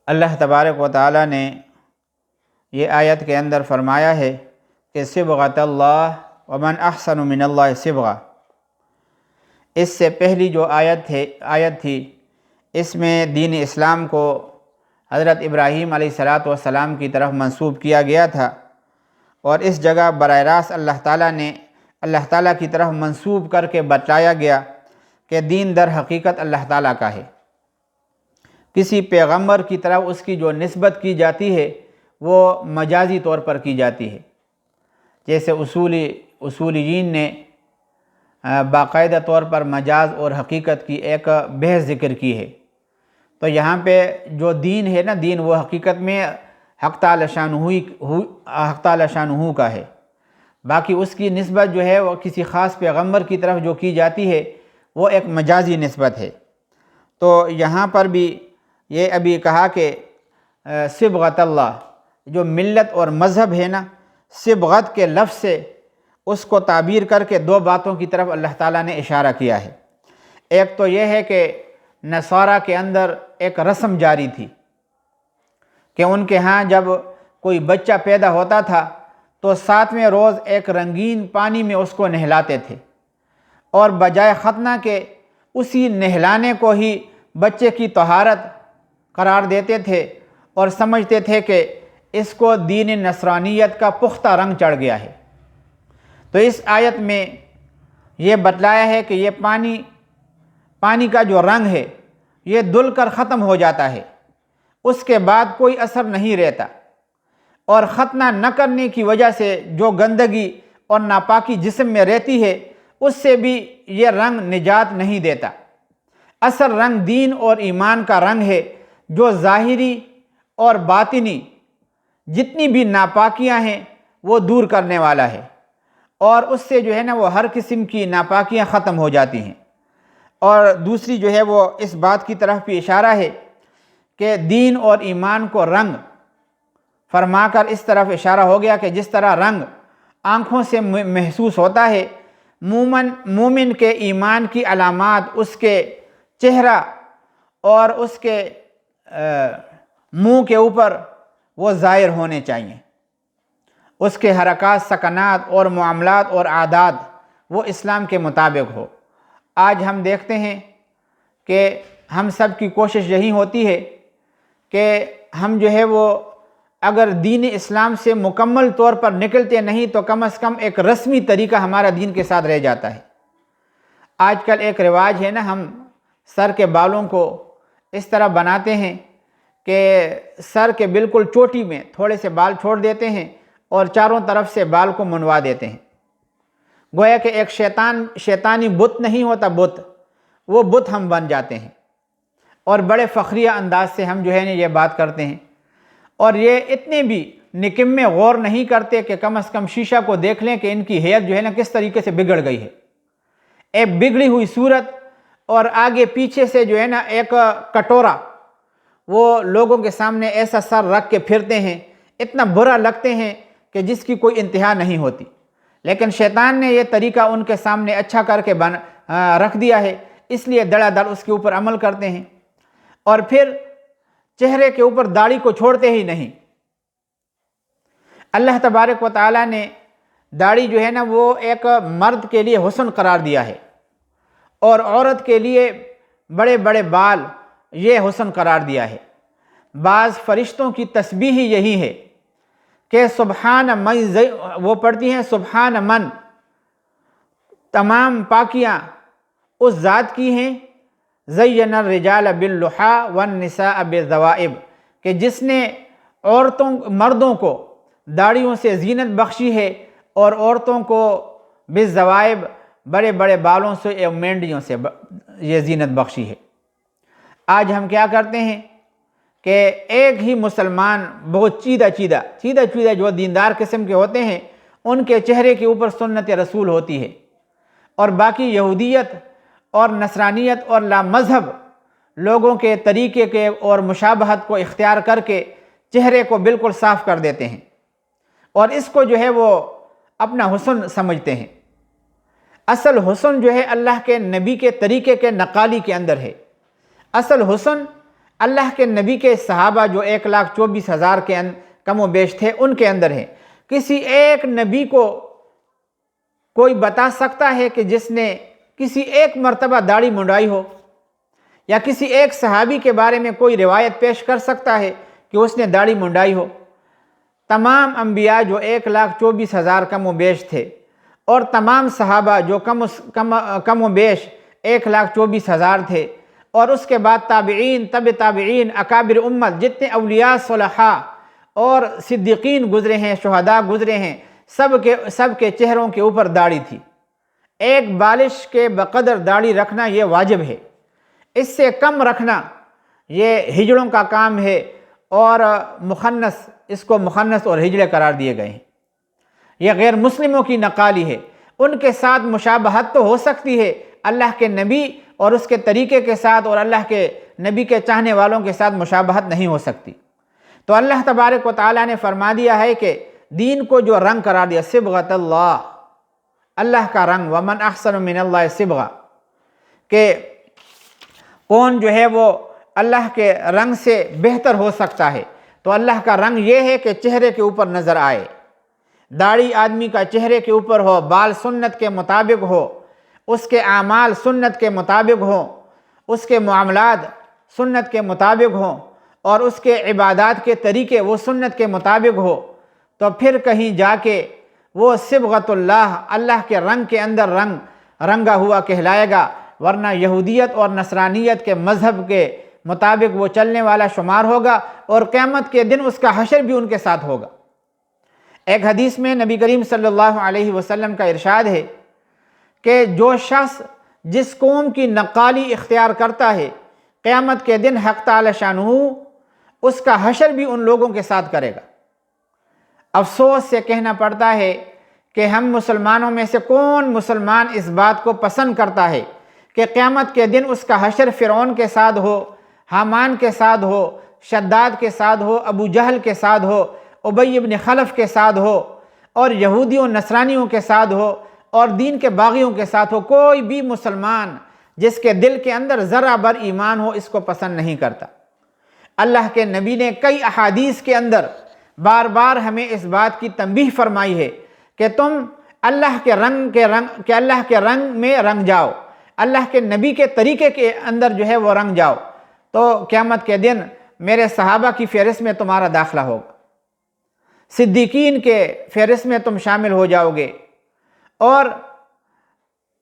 اللہ تبارک و تعالیٰ نے یہ آیت کے اندر فرمایا ہے کہ صبغۃ اللہ ومن احسن من اللہ صبغہ۔ اس سے پہلی جو آیت تھی اس میں دین اسلام کو حضرت ابراہیم علیہ السلام کی طرف منسوب کیا گیا تھا، اور اس جگہ براہ راست اللہ تعالیٰ کی طرف منسوب کر کے بتایا گیا کہ دین در حقیقت اللہ تعالیٰ کا ہے۔ کسی پیغمبر کی طرف اس کی جو نسبت کی جاتی ہے وہ مجازی طور پر کی جاتی ہے، جیسے اصولیین نے باقاعدہ طور پر مجاز اور حقیقت کی ایک بحث ذکر کی ہے۔ تو یہاں پہ جو دین ہے نا، دین وہ حقیقت میں حق تعالی شانہ کا ہے، باقی اس کی نسبت جو ہے وہ کسی خاص پیغمبر کی طرف جو کی جاتی ہے وہ ایک مجازی نسبت ہے۔ تو یہاں پر بھی یہ ابھی کہا کہ صبغۃ اللہ، جو ملت اور مذہب ہے نا، صبغت کے لفظ سے اس کو تعبیر کر کے دو باتوں کی طرف اللہ تعالیٰ نے اشارہ کیا ہے۔ ایک تو یہ ہے کہ نصارہ کے اندر ایک رسم جاری تھی کہ ان کے ہاں جب کوئی بچہ پیدا ہوتا تھا تو 7ویں روز ایک رنگین پانی میں اس کو نہلاتے تھے، اور بجائے ختنہ کے اسی نہلانے کو ہی بچے کی طہارت قرار دیتے تھے، اور سمجھتے تھے کہ اس کو دین نصرانیت کا پختہ رنگ چڑھ گیا ہے۔ تو اس آیت میں یہ بتلایا ہے کہ یہ پانی کا جو رنگ ہے یہ دھل کر ختم ہو جاتا ہے، اس کے بعد کوئی اثر نہیں رہتا، اور ختنہ نہ کرنے کی وجہ سے جو گندگی اور ناپاکی جسم میں رہتی ہے اس سے بھی یہ رنگ نجات نہیں دیتا۔ اصل رنگ دین اور ایمان کا رنگ ہے، جو ظاہری اور باطنی جتنی بھی ناپاکیاں ہیں وہ دور کرنے والا ہے، اور اس سے جو ہے نا وہ ہر قسم کی ناپاکیاں ختم ہو جاتی ہیں۔ اور دوسری جو ہے وہ اس بات کی طرف بھی اشارہ ہے کہ دین اور ایمان کو رنگ فرما کر اس طرف اشارہ ہو گیا کہ جس طرح رنگ آنکھوں سے محسوس ہوتا ہے، مومن کے ایمان کی علامات اس کے چہرہ اور اس کے منہ کے اوپر وہ ظاہر ہونے چاہیے، اس کے حرکات، سکنات اور معاملات اور عادات وہ اسلام کے مطابق ہو۔ آج ہم دیکھتے ہیں کہ ہم سب کی کوشش یہی ہوتی ہے کہ ہم جو ہے وہ اگر دین اسلام سے مکمل طور پر نکلتے نہیں تو کم از کم ایک رسمی طریقہ ہمارا دین کے ساتھ رہ جاتا ہے۔ آج کل ایک رواج ہے نا، ہم سر کے بالوں کو اس طرح بناتے ہیں کہ سر کے بالکل چوٹی میں تھوڑے سے بال چھوڑ دیتے ہیں اور چاروں طرف سے بال کو منڈوا دیتے ہیں، گویا کہ ایک شیطانی بت نہیں ہوتا، وہ بت ہم بن جاتے ہیں، اور بڑے فخریہ انداز سے ہم جو ہے نا یہ بات کرتے ہیں، اور یہ اتنے بھی نکمے غور نہیں کرتے کہ کم از کم شیشہ کو دیکھ لیں کہ ان کی ہیئت جو ہے نا کس طریقے سے بگڑ گئی ہے۔ ایک بگڑی ہوئی صورت اور آگے پیچھے سے جو ہے نا ایک کٹورا، وہ لوگوں کے سامنے ایسا سر رکھ کے پھرتے ہیں، اتنا برا لگتے ہیں کہ جس کی کوئی انتہا نہیں ہوتی، لیکن شیطان نے یہ طریقہ ان کے سامنے اچھا کر کے رکھ دیا ہے، اس لیے دڑا دڑ اس کے اوپر عمل کرتے ہیں، اور پھر چہرے کے اوپر داڑھی کو چھوڑتے ہی نہیں۔ اللہ تبارک و تعالیٰ نے داڑھی جو ہے نا وہ ایک مرد کے لیے حسن قرار دیا ہے، اور عورت کے لیے بڑے بڑے بال یہ حسن قرار دیا ہے۔ بعض فرشتوں کی تسبیح ہی یہی ہے کہ سبحان من، وہ پڑھتی ہیں سبحان من، تمام پاکیاں اس ذات کی ہیں، زین الرجال باللحا والنساء بالذوائب، کہ جس نے مردوں کو داڑھیوں سے زینت بخشی ہے اور عورتوں کو بالذوائب بڑے بڑے بالوں سے یا مینڈیوں سے یہ زینت بخشی ہے۔ آج ہم کیا کرتے ہیں کہ ایک ہی مسلمان بہت چیدہ جو دیندار قسم کے ہوتے ہیں، ان کے چہرے کے اوپر سنت رسول ہوتی ہے، اور باقی یہودیت اور نصرانیت اور لا مذہب لوگوں کے طریقے کے اور مشابہت کو اختیار کر کے چہرے کو بالکل صاف کر دیتے ہیں، اور اس کو جو ہے وہ اپنا حسن سمجھتے ہیں۔ اصل حسن جو ہے اللہ کے نبی کے طریقے کے نقالی کے اندر ہے۔ اصل حسن اللہ کے نبی کے صحابہ جو 1,24,000 کے کم و بیش تھے ان کے اندر ہیں۔ کسی ایک نبی کو کوئی بتا سکتا ہے کہ جس نے کسی ایک مرتبہ داڑھی منڈائی ہو؟ یا کسی ایک صحابی کے بارے میں کوئی روایت پیش کر سکتا ہے کہ اس نے داڑھی منڈائی ہو؟ تمام انبیاء جو 1,24,000 کم و بیش تھے، اور تمام صحابہ جو کم و بیش 1,24,000 تھے، اور اس کے بعد تابعین، تابعین، اکابر امت، جتنے اولیاء، صلحاء اور صدیقین گزرے ہیں، شہداء گزرے ہیں، سب کے چہروں کے اوپر داڑھی تھی۔ ایک بالش کے بقدر داڑھی رکھنا یہ واجب ہے، اس سے کم رکھنا یہ ہجڑوں کا کام ہے، اور مخنث، اس کو مخنث اور ہجڑے قرار دیے گئے ہیں۔ یہ غیر مسلموں کی نقالی ہے۔ ان کے ساتھ مشابہت تو ہو سکتی ہے، اللہ کے نبی اور اس کے طریقے کے ساتھ، اور اللہ کے نبی کے چاہنے والوں کے ساتھ مشابہت نہیں ہو سکتی۔ تو اللہ تبارک و تعالیٰ نے فرما دیا ہے کہ دین کو جو رنگ قرار دیا، صبغۃ اللہ، اللہ کا رنگ، ومن احسن من اللہ صبغہ، کہ کون جو ہے وہ اللہ کے رنگ سے بہتر ہو سکتا ہے؟ تو اللہ کا رنگ یہ ہے کہ چہرے کے اوپر نظر آئے، داڑھی آدمی کا چہرے کے اوپر ہو، بال سنت کے مطابق ہو، اس کے اعمال سنت کے مطابق ہوں، اس کے معاملات سنت کے مطابق ہوں، اور اس کے عبادات کے طریقے وہ سنت کے مطابق ہو، تو پھر کہیں جا کے وہ صبغۃ اللہ، اللہ کے رنگ کے اندر رنگا ہوا کہلائے گا، ورنہ یہودیت اور نصرانیت کے مذہب کے مطابق وہ چلنے والا شمار ہوگا، اور قیامت کے دن اس کا حشر بھی ان کے ساتھ ہوگا۔ ایک حدیث میں نبی کریم صلی اللہ علیہ وسلم کا ارشاد ہے کہ جو شخص جس قوم کی نقالی اختیار کرتا ہے، قیامت کے دن حق تعالی شانہ اس کا حشر بھی ان لوگوں کے ساتھ کرے گا۔ افسوس سے کہنا پڑتا ہے کہ ہم مسلمانوں میں سے کون مسلمان اس بات کو پسند کرتا ہے کہ قیامت کے دن اس کا حشر فرعون کے ساتھ ہو، حامان کے ساتھ ہو، شداد کے ساتھ ہو، ابو جہل کے ساتھ ہو، ابی بن خلف کے ساتھ ہو، اور یہودیوں نصرانیوں کے ساتھ ہو، اور دین کے باغیوں کے ساتھ ہو؟ کوئی بھی مسلمان جس کے دل کے اندر ذرہ بر ایمان ہو اس کو پسند نہیں کرتا۔ اللہ کے نبی نے کئی احادیث کے اندر بار بار ہمیں اس بات کی تنبیہ فرمائی ہے کہ تم اللہ کے رنگ میں رنگ جاؤ، اللہ کے نبی کے طریقے کے اندر جو ہے وہ رنگ جاؤ، تو قیامت کے دن میرے صحابہ کی فہرست میں تمہارا داخلہ ہوگا، صدیقین کے فہرست میں تم شامل ہو جاؤ گے، اور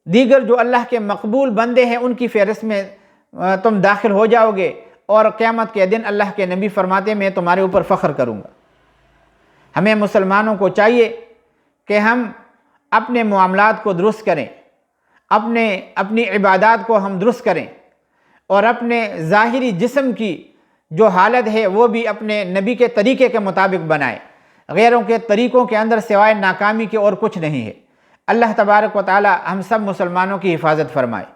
دیگر جو اللہ کے مقبول بندے ہیں ان کی فہرست میں تم داخل ہو جاؤ گے، اور قیامت کے دن اللہ کے نبی فرماتے میں تمہارے اوپر فخر کروں گا۔ ہمیں مسلمانوں کو چاہیے کہ ہم اپنے معاملات کو درست کریں، اپنی عبادات کو ہم درست کریں، اور اپنے ظاہری جسم کی جو حالت ہے وہ بھی اپنے نبی کے طریقے کے مطابق بنائیں۔ غیروں کے طریقوں کے اندر سوائے ناکامی کے اور کچھ نہیں ہے۔ اللہ تبارک و تعالی ہم سب مسلمانوں کی حفاظت فرمائے۔